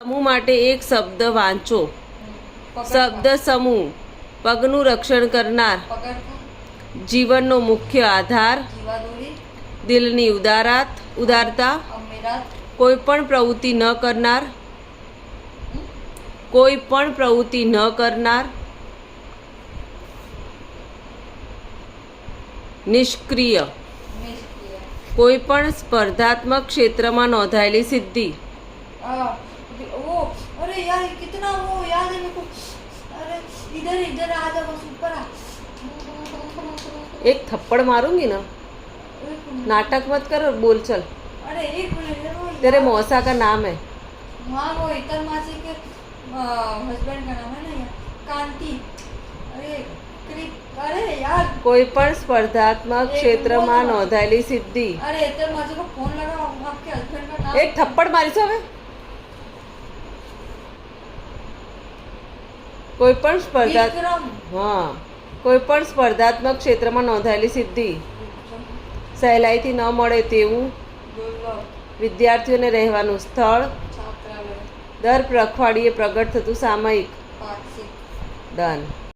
સમૂહ માટે એક શબ્દ વાંચો. શબ્દ સમૂહ: પગનું રક્ષણ કરનાર, જીવનનો મુખ્ય આધાર, દિલની ઉદારતા, કોઈ પણ પ્રવૃત્તિ ન કરનાર, નિષ્ક્રિય, કોઈ પણ સ્પર્ધાત્મક ક્ષેત્રમાં નોંધાયેલી સિદ્ધિ. अरे यार कितना वो याद है मेरे को. अरे इधर इधर आ जा बस ऊपर आ. एक थप्पड़ मारूंगी ना. नाटक मत कर और बोल चल. अरे एक मिनट तेरे मौसा का नाम है. हाँ वो इतर मासी के हस्बैंड का नाम है ना यार, कांति. अरे यार કોઈ પણ સ્પર્ધાત્મક ક્ષેત્રમાં નોંધાયેલી સિદ્ધિ. अरे इतर मासी को फोन लगाओ, आपके हस्बैंड का नाम. એક થપ્પડ મારીશ હવે. કોઈ પણ સ્પર્ધાત્મક ક્ષેત્રમાં નોંધાયેલી સિદ્ધિ. સહેલાઈથી ન મળે તેવું. વિદ્યાર્થીઓને રહેવાનું સ્થળ. દર અઠવાડિયે પ્રગટ થતું સામયિક. ડન.